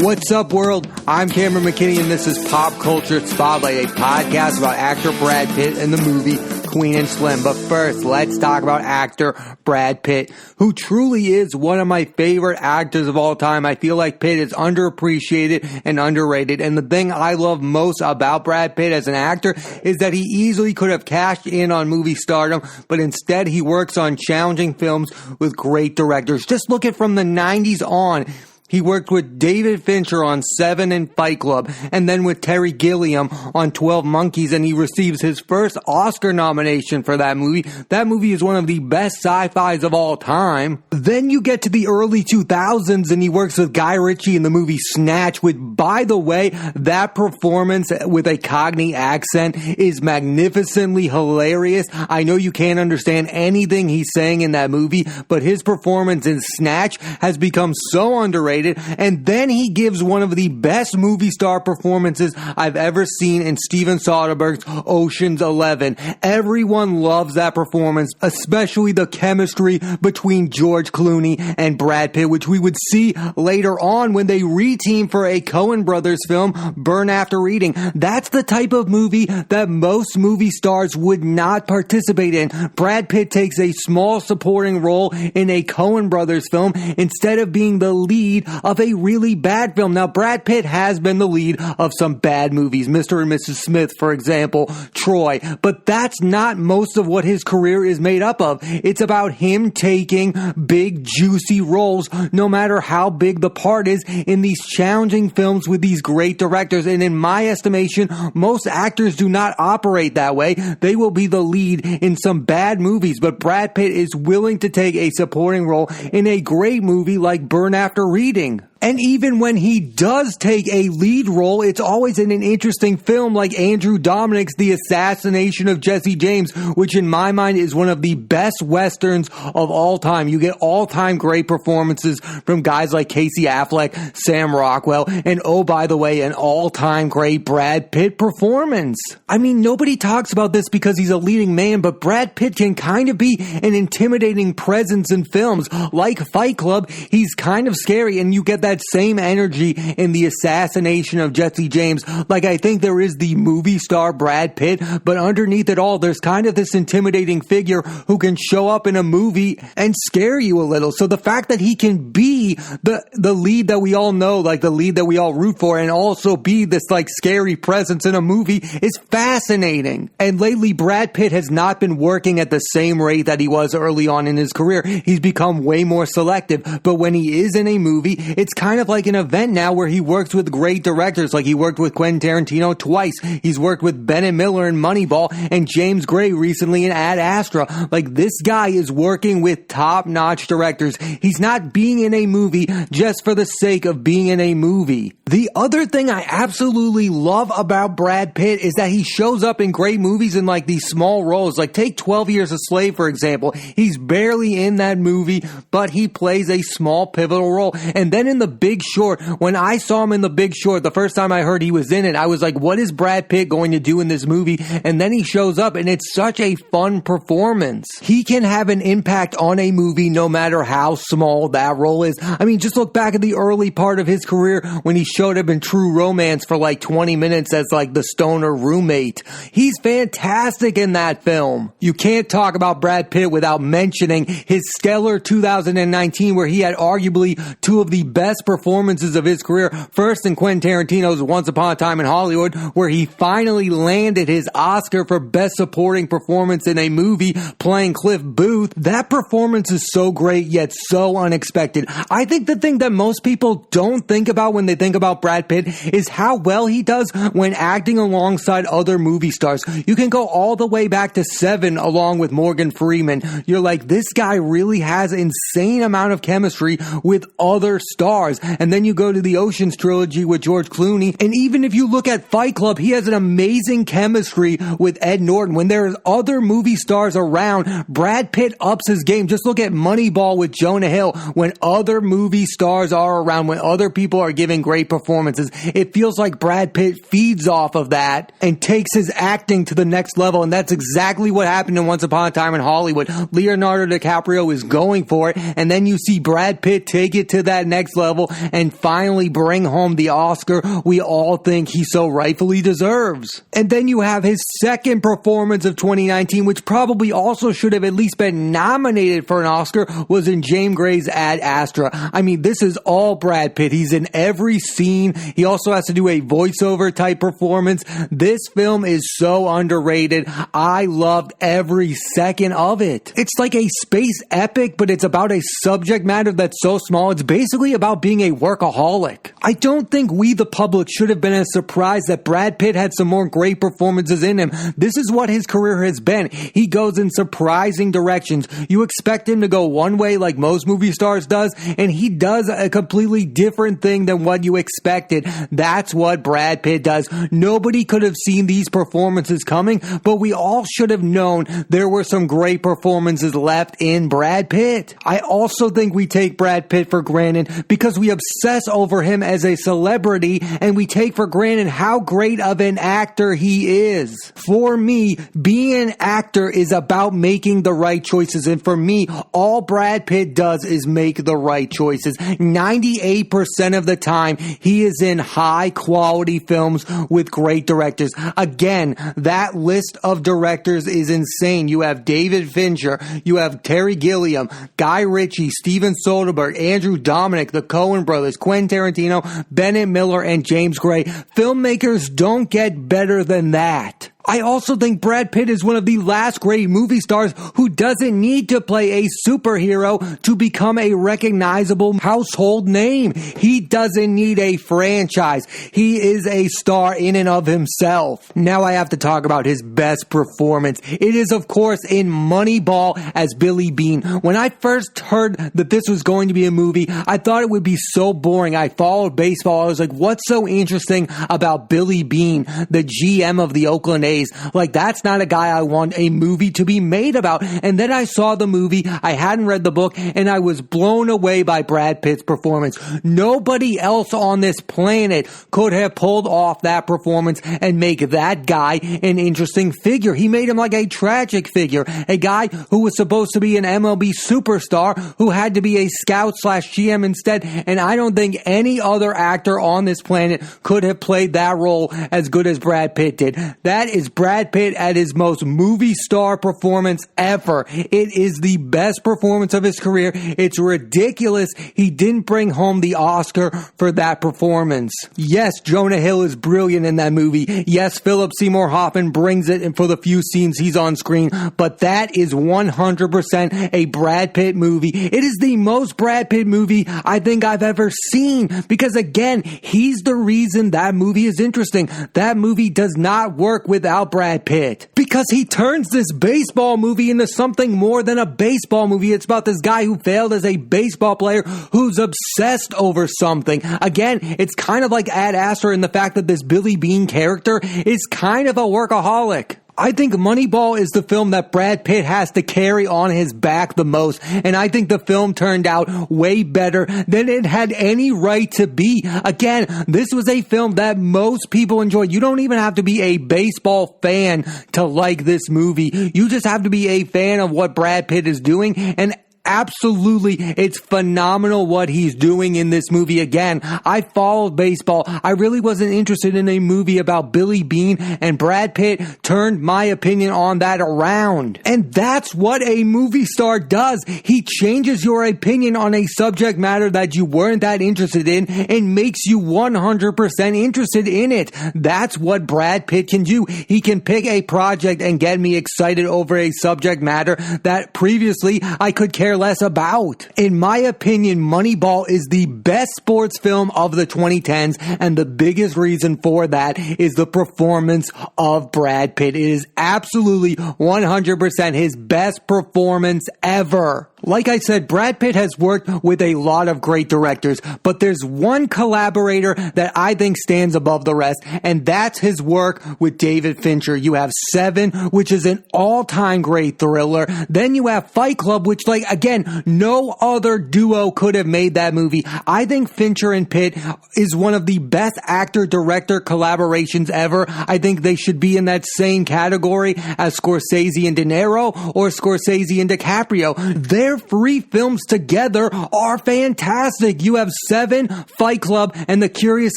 What's up, world? I'm Cameron McKinney, and this is Pop Culture Spotlight, a podcast about actor Brad Pitt and the movie Queen and Slim. But first, let's talk about actor Brad Pitt, who truly is one of my favorite actors of all time. I feel like Pitt is underappreciated and underrated, and the thing I love most about Brad Pitt as an actor is that he easily could have cashed in on movie stardom, but instead he works on challenging films with great directors. Just look at from the 90s on. He worked with David Fincher on Seven and Fight Club, and then with Terry Gilliam on 12 Monkeys, and he receives his first Oscar nomination for that movie. That movie is one of the best sci-fis of all time. Then you get to the early 2000s, and he works with Guy Ritchie in the movie Snatch, which, by the way, that performance with a Cockney accent is magnificently hilarious. I know you can't understand anything he's saying in that movie, but his performance in Snatch has become so underrated. And then he gives one of the best movie star performances I've ever seen in Steven Soderbergh's Ocean's 11. Everyone loves that performance, especially the chemistry between George Clooney and Brad Pitt, which we would see later on when they reteam for a Coen Brothers film, Burn After Reading. That's the type of movie that most movie stars would not participate in. Brad Pitt takes a small supporting role in a Coen Brothers film instead of being the lead of a really bad film. Now, Brad Pitt has been the lead of some bad movies, Mr. and Mrs. Smith, for example, Troy, but that's not most of what his career is made up of. It's about him taking big, juicy roles, no matter how big the part is, in these challenging films with these great directors. And in my estimation, most actors do not operate that way. They will be the lead in some bad movies, but Brad Pitt is willing to take a supporting role in a great movie like Burn After Reading. And even when he does take a lead role, it's always in an interesting film like Andrew Dominik's The Assassination of Jessie James, which in my mind is one of the best westerns of all time. You get all-time great performances from guys like Casey Affleck, Sam Rockwell, and oh, by the way, an all-time great Brad Pitt performance. I mean, nobody talks about this because he's a leading man, but Brad Pitt can kind of be an intimidating presence in films. Like Fight Club, he's kind of scary, and you get that same energy in The Assassination of Jessie James. Like, I think there is the movie star Brad Pitt, but underneath it all, there's kind of this intimidating figure who can show up in a movie and scare you a little. So the fact that he can be the lead that we all know, like the lead that we all root for, and also be this like scary presence in a movie is fascinating. And lately, Brad Pitt has not been working at the same rate that he was early on in his career. He's become way more selective, but when he is in a movie, it's kind of like an event now where he works with great directors. Like he worked with Quentin Tarantino twice. He's worked with Bennett Miller in Moneyball and James Gray recently in Ad Astra. Like, this guy is working with top-notch directors. He's not being in a movie just for the sake of being in a movie. The other thing I absolutely love about Brad Pitt is that he shows up in great movies in like these small roles. Like, take 12 Years a Slave, for example. He's barely in that movie, but he plays a small pivotal role. And then in The Big Short, when I saw him in The Big Short, the first time I heard he was in it, I was like, what is Brad Pitt going to do in this movie? And then he shows up, and it's such a fun performance. He can have an impact on a movie no matter how small that role is. I mean, just look back at the early part of his career when he showed up in True Romance for like 20 minutes as like the stoner roommate. He's fantastic in that film. You can't talk about Brad Pitt without mentioning his stellar 2019, where he had arguably two of the best performances of his career. First in Quentin Tarantino's Once Upon a Time in Hollywood, where he finally landed his Oscar for Best Supporting Performance in a movie playing Cliff Booth. That performance is so great yet so unexpected. I think the thing that most people don't think about when they think about Brad Pitt is how well he does when acting alongside other movie stars. You can go all the way back to Seven along with Morgan Freeman. You're like, this guy really has insane amount of chemistry with other stars. And then you go to the Ocean's trilogy with George Clooney, and even if you look at Fight Club, he has an amazing chemistry with Ed Norton. When there's other movie stars around, Brad Pitt ups his game. Just look at Moneyball with Jonah Hill. When other movie stars are around, when other people are giving great performances, it feels like Brad Pitt feeds off of that and takes his acting to the next level. And that's exactly what happened in Once Upon a Time in Hollywood. Leonardo DiCaprio is going for it, and then you see Brad Pitt take it to that next level level and finally bring home the Oscar we all think he so rightfully deserves. And then you have his second performance of 2019, which probably also should have at least been nominated for an Oscar, was in James Gray's Ad Astra. I mean, this is all Brad Pitt. He's in every scene. He also has to do a voiceover type performance. This film is so underrated. I loved every second of it. It's like a space epic, but it's about a subject matter that's so small. It's basically about being a workaholic. I don't think we, the public, should have been as surprised that Brad Pitt had some more great performances in him. This is what his career has been. He goes in surprising directions. You expect him to go one way like most movie stars does, and he does a completely different thing than what you expected. That's what Brad Pitt does. Nobody could have seen these performances coming, but we all should have known there were some great performances left in Brad Pitt. I also think we take Brad Pitt for granted because we obsess over him as a celebrity, and we take for granted how great of an actor he is. For me, being an actor is about making the right choices, and for me, all Brad Pitt does is make the right choices. 98% of the time, he is in high quality films with great directors. Again, that list of directors is insane. You have David Fincher, you have Terry Gilliam, Guy Ritchie, Steven Soderbergh, Andrew Dominic, the Coen brothers, Quentin Tarantino, Bennett Miller, and James Gray. Filmmakers don't get better than that. I also think Brad Pitt is one of the last great movie stars who doesn't need to play a superhero to become a recognizable household name. He doesn't need a franchise. He is a star in and of himself. Now I have to talk about his best performance. It is, of course, in Moneyball as Billy Beane. When I first heard that this was going to be a movie, I thought it would be so boring. I followed baseball. I was like, what's so interesting about Billy Beane, the GM of the Oakland A's? Like, that's not a guy I want a movie to be made about. And then I saw the movie, I hadn't read the book, and I was blown away by Brad Pitt's performance. Nobody else on this planet could have pulled off that performance and make that guy an interesting figure. He made him like a tragic figure, a guy who was supposed to be an MLB superstar who had to be a scout/GM instead, and I don't think any other actor on this planet could have played that role as good as Brad Pitt did. That is Brad Pitt at his most movie star performance ever. It is the best performance of his career. It's ridiculous he didn't bring home the Oscar for that performance. Yes, Jonah Hill is brilliant in that movie. Yes, Philip Seymour Hoffman brings it for the few scenes he's on screen, but that is 100% a Brad Pitt movie. It is the most Brad Pitt movie I think I've ever seen because, again, he's the reason that movie is interesting. That movie does not work without Brad Pitt because he turns this baseball movie into something more than a baseball movie. It's about this guy who failed as a baseball player who's obsessed over something. Again, it's kind of like Ad Astra in the fact that this Billy Beane character is kind of a workaholic. I think Moneyball is the film that Brad Pitt has to carry on his back the most, and I think the film turned out way better than it had any right to be. Again, this was a film that most people enjoyed. You don't even have to be a baseball fan to like this movie. You just have to be a fan of what Brad Pitt is doing, and absolutely, it's phenomenal what he's doing in this movie. Again, I followed baseball. I really wasn't interested in a movie about Billy Beane, and Brad Pitt turned my opinion on that around. And that's what a movie star does. He changes your opinion on a subject matter that you weren't that interested in and makes you 100% interested in it. That's what Brad Pitt can do. He can pick a project and get me excited over a subject matter that previously I could care less about. In my opinion, Moneyball is the best sports film of the 2010s, and the biggest reason for that is the performance of Brad Pitt. It is absolutely 100% his best performance ever. Like I said, Brad Pitt has worked with a lot of great directors, but there's one collaborator that I think stands above the rest, and that's his work with David Fincher. You have Seven, which is an all-time great thriller. Then you have Fight Club, which, like, again, no other duo could have made that movie. I think Fincher and Pitt is one of the best actor-director collaborations ever. I think they should be in that same category as Scorsese and De Niro or Scorsese and DiCaprio. Their their 3 films together are fantastic. You have Seven, Fight Club, and The Curious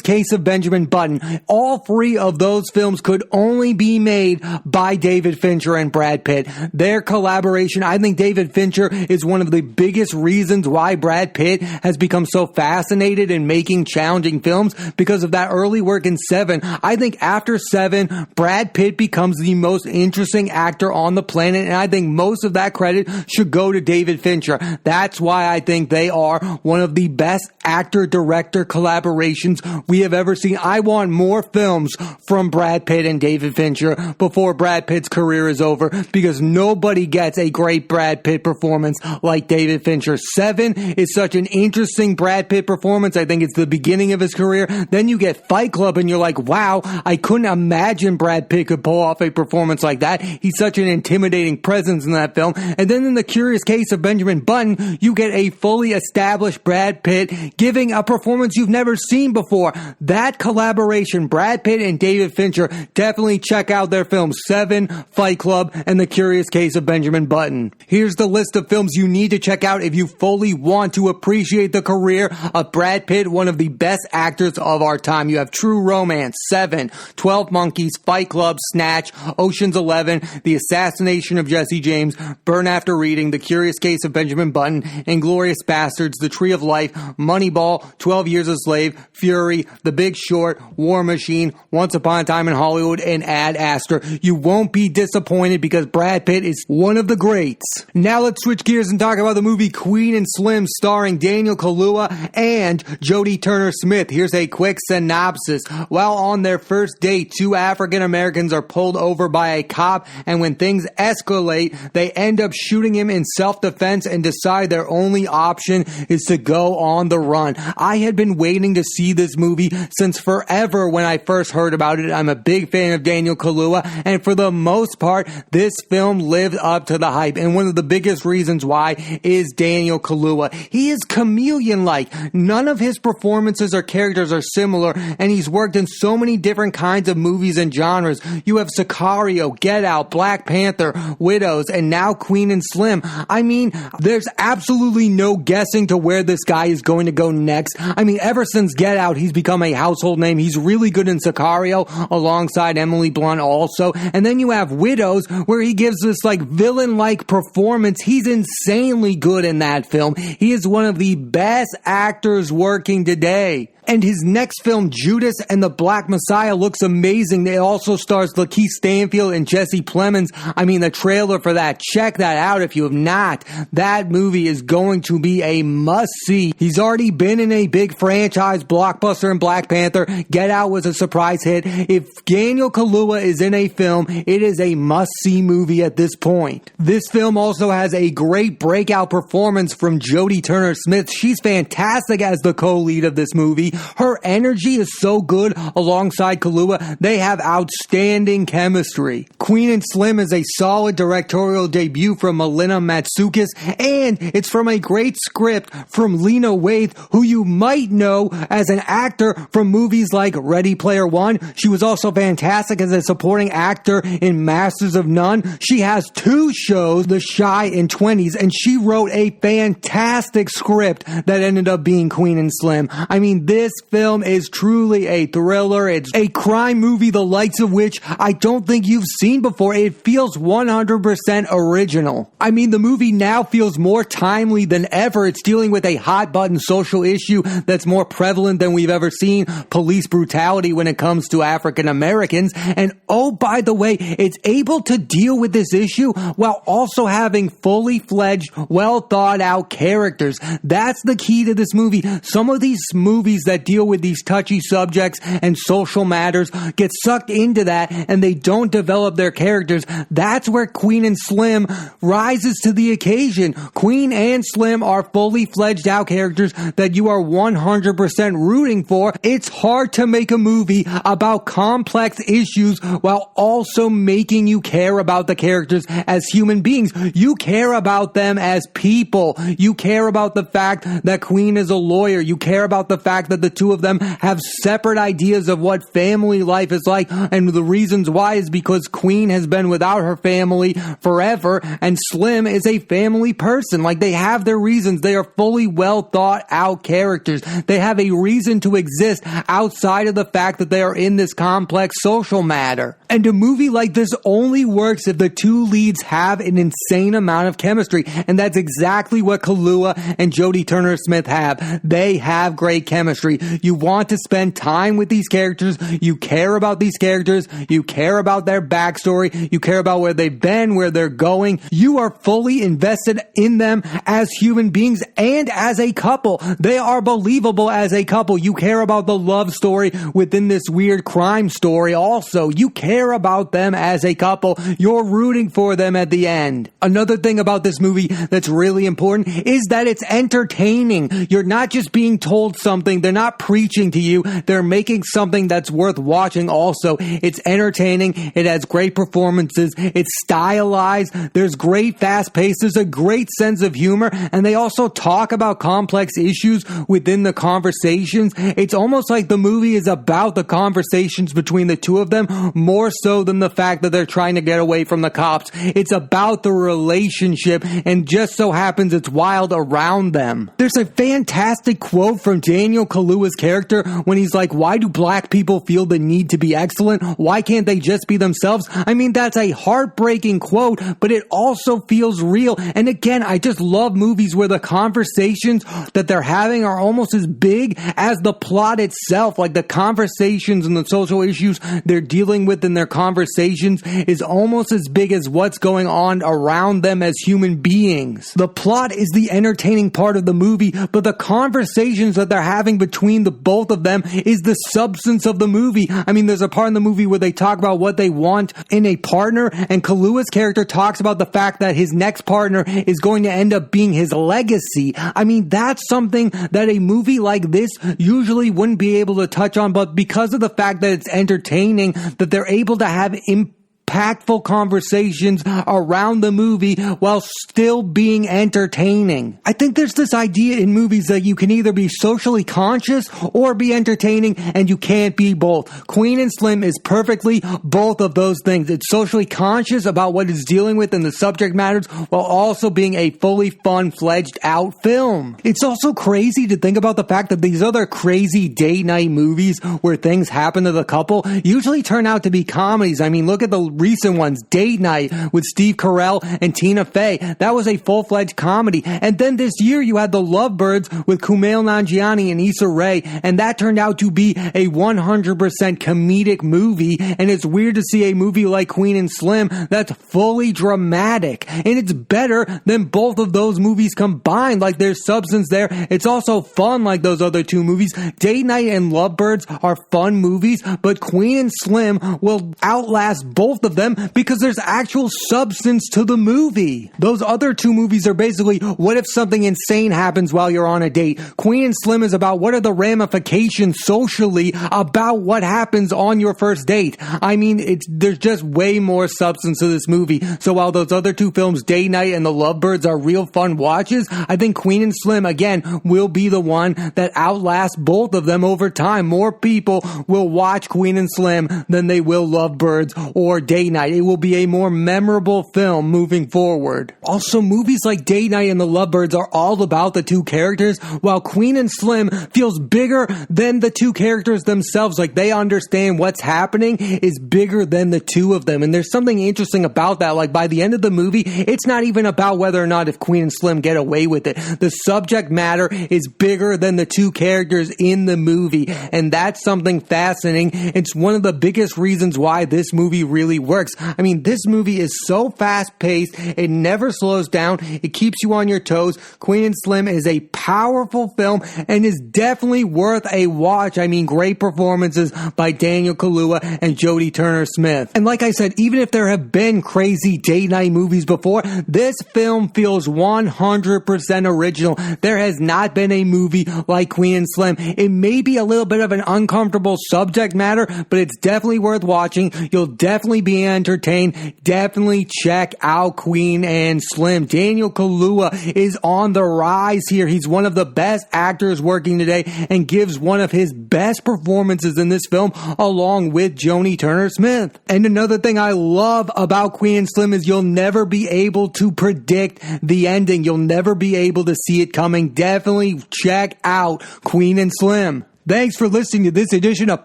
Case of Benjamin Button. All 3 of those films could only be made by David Fincher and Brad Pitt. Their collaboration, I think David Fincher is one of the biggest reasons why Brad Pitt has become so fascinated in making challenging films, because of that early work in Seven. I think after Seven, Brad Pitt becomes the most interesting actor on the planet, and I think most of that credit should go to David Fincher. That's why I think they are one of the best actor-director collaborations we have ever seen. I want more films from Brad Pitt and David Fincher before Brad Pitt's career is over, because nobody gets a great Brad Pitt performance like David Fincher. Seven is such an interesting Brad Pitt performance. I think it's the beginning of his career. Then you get Fight Club and you're like, wow, I couldn't imagine Brad Pitt could pull off a performance like that. He's such an intimidating presence in that film. And then in The Curious Case of Benjamin Button, you get a fully established Brad Pitt giving a performance you've never seen before. That collaboration, Brad Pitt and David Fincher, definitely check out their films Seven, Fight Club, and The Curious Case of Benjamin Button. Here's the list of films you need to check out if you fully want to appreciate the career of Brad Pitt, one of the best actors of our time. You have True Romance, Seven, 12 Monkeys, Fight Club, Snatch, Ocean's 11, The Assassination of Jessie James, Burn After Reading, The Curious Case of Benjamin Button, Inglourious Bastards, The Tree of Life, Moneyball, 12 Years a Slave, Fury, The Big Short, War Machine, Once Upon a Time in Hollywood, and Ad Astra. You won't be disappointed because Brad Pitt is one of the greats. Now let's switch gears and talk about the movie Queen and Slim, starring Daniel Kaluuya and Jodie Turner-Smith. Here's a quick synopsis. While on their first date, 2 African Americans are pulled over by a cop, and when things escalate, they end up shooting him in self-defense and decide their only option is to go on the run. I had been waiting to see this movie since forever when I first heard about it. I'm a big fan of Daniel Kaluuya, and for the most part, this film lived up to the hype, and one of the biggest reasons why is Daniel Kaluuya. He is chameleon-like. None of his performances or characters are similar, and he's worked in so many different kinds of movies and genres. You have Sicario, Get Out, Black Panther, Widows, and now Queen and Slim. I mean, there's absolutely no guessing to where this guy is going to go next. I mean, ever since Get Out, he's become a household name. He's really good in Sicario, alongside Emily Blunt also. And then you have Widows, where he gives this like villain-like performance. He's insanely good in that film. He is one of the best actors working today. And his next film, Judas and the Black Messiah, looks amazing. It also stars Lakeith Stanfield and Jesse Plemons. I mean, the trailer for that, check that out if you have not. That movie is going to be a must-see. He's already been in a big franchise blockbuster in Black Panther. Get Out was a surprise hit. If Daniel Kaluuya is in a film, it is a must-see movie at this point. This film also has a great breakout performance from Jodie Turner-Smith. She's fantastic as the co-lead of this movie. Her energy is so good alongside Kaluuya. They have outstanding chemistry. Queen and Slim is a solid directorial debut from Melina Matsoukas, and it's from a great script from Lena Waithe, who you might know as an actor from movies like Ready Player One. She was also fantastic as a supporting actor in Masters of None. She has 2 shows, The Shy and 20s, and she wrote a fantastic script that ended up being Queen and Slim. I mean, this film is truly a thriller. It's a crime movie, the likes of which I don't think you've seen before. It feels 100% original. I mean, the movie now feels more timely than ever. It's dealing with a hot button social issue that's more prevalent than we've ever seen, police brutality when it comes to African Americans. And oh, by the way, it's able to deal with this issue while also having fully fledged, well thought out characters. That's the key to this movie. Some of these movies that deal with these touchy subjects and social matters get sucked into that and they don't develop their characters. That's where Queen and Slim rises to the occasion. Queen and Slim are fully fledged out characters that you are 100% rooting for. It's hard to make a movie about complex issues while also making you care about the characters as human beings. You care about them as people. You care about the fact that Queen is a lawyer. You care about the fact that the two of them have separate ideas of what family life is like, and the reasons why is because Queen has been without her family forever, and Slim is a family person. Like, they have their reasons. They are fully well thought out characters. They have a reason to exist outside of the fact that they are in this complex social matter. And a movie like this only works if the two leads have an insane amount of chemistry, and that's exactly what Kaluuya and Jodie Turner-Smith have. They have great chemistry. You want to spend time with these characters. You care about these characters. You care about their backstory. You care about where they've been, where they're going. You are fully invested in them as human beings and as a couple. They are believable as a couple. You care about the love story within this weird crime story also. You care about them as a couple. You're rooting for them at the end. Another thing about this movie that's really important is that it's entertaining. You're not just being told something. They're not preaching to you. They're making something that's worth watching also. It's entertaining. It has great performances. It's stylized. There's great fast pace. There's a great sense of humor. And they also talk about complex issues within the conversations. It's almost like the movie is about the conversations between the two of them more so than the fact that they're trying to get away from the cops. It's about the relationship, and just so happens it's wild around them. There's a fantastic quote from Daniel Kaluuya's character when he's like, why do black people feel the need to be excellent? Why can't they just be themselves? I mean, that's a heartbreaking quote, but it also feels real. And again, I just love movies where the conversations that they're having are almost as big as the plot itself. Like, the conversations and the social issues they're dealing with in their conversations is almost as big as what's going on around them as human beings. The plot is the entertaining part of the movie, but the conversations that they're having between the both of them is the substance of the movie. I mean, there's a part in the movie where they talk about what they want in a partner, and Kaluuya's character talks about the fact that his next partner is going to end up being his legacy. I mean, that's something that a movie like this usually wouldn't be able to touch on, but because of the fact that it's entertaining, that they're able to have impactful conversations around the movie while still being entertaining. I think there's this idea in movies that you can either be socially conscious or be entertaining, and you can't be both. Queen and Slim is perfectly both of those things. It's socially conscious about what it's dealing with and the subject matters while also being a fully fun-fledged out film. It's also crazy to think about the fact that these other crazy date night movies where things happen to the couple usually turn out to be comedies. I mean, look at the recent ones. Date Night with Steve Carell and Tina Fey. That was a full-fledged comedy. And then this year you had The Lovebirds with Kumail Nanjiani and Issa Rae, and that turned out to be a 100% comedic movie. And it's weird to see a movie like Queen and Slim that's fully dramatic. And it's better than both of those movies combined. Like, there's substance there. It's also fun like those other two movies. Date Night and Lovebirds are fun movies, but Queen and Slim will outlast both of them because there's actual substance to the movie. Those other two movies are basically, what if something insane happens while you're on a date? Queen and Slim is about what are the ramifications socially about what happens on your first date. I mean, there's just way more substance to this movie. So while those other two films, Date Night and The Lovebirds, are real fun watches, I think Queen and Slim, again, will be the one that outlasts both of them over time. More people will watch Queen and Slim than they will Lovebirds or Date Night. It will be a more memorable film moving forward. Also, movies like Date Night and The Lovebirds are all about the two characters, while Queen and Slim feels bigger than the two characters themselves. Like, they understand what's happening is bigger than the two of them. And there's something interesting about that. Like, by the end of the movie, it's not even about whether or not if Queen and Slim get away with it. The subject matter is bigger than the two characters in the movie. And that's something fascinating. It's one of the biggest reasons why this movie really works. I mean, this movie is so fast-paced, it never slows down, it keeps you on your toes. Queen and Slim is a powerful film and is definitely worth a watch. I mean, great performances by Daniel Kaluuya and Jodie Turner-Smith. And like I said, even if there have been crazy date night movies before, this film feels 100% original. There has not been a movie like Queen and Slim. It may be a little bit of an uncomfortable subject matter, but it's definitely worth watching. You'll definitely be be entertained, definitely check out Queen and Slim. Daniel Kaluuya is on the rise here. He's one of the best actors working today and gives one of his best performances in this film along with Jodie Turner-Smith. And another thing I love about Queen and Slim is you'll never be able to predict the ending. You'll never be able to see it coming. Definitely check out Queen and Slim. Thanks for listening to this edition of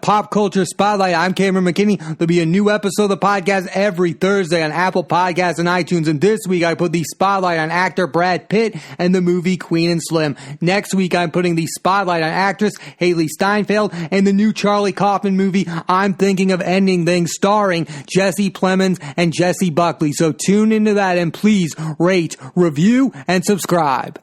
Pop Culture Spotlight. I'm Cameron McKinney. There'll be a new episode of the podcast every Thursday on Apple Podcasts and iTunes. And this week I put the spotlight on actor Brad Pitt and the movie Queen and Slim. Next week I'm putting the spotlight on actress Haley Steinfeld and the new Charlie Kaufman movie I'm Thinking of Ending Things, starring Jesse Plemons and Jessie Buckley. So tune into that and please rate, review, and subscribe.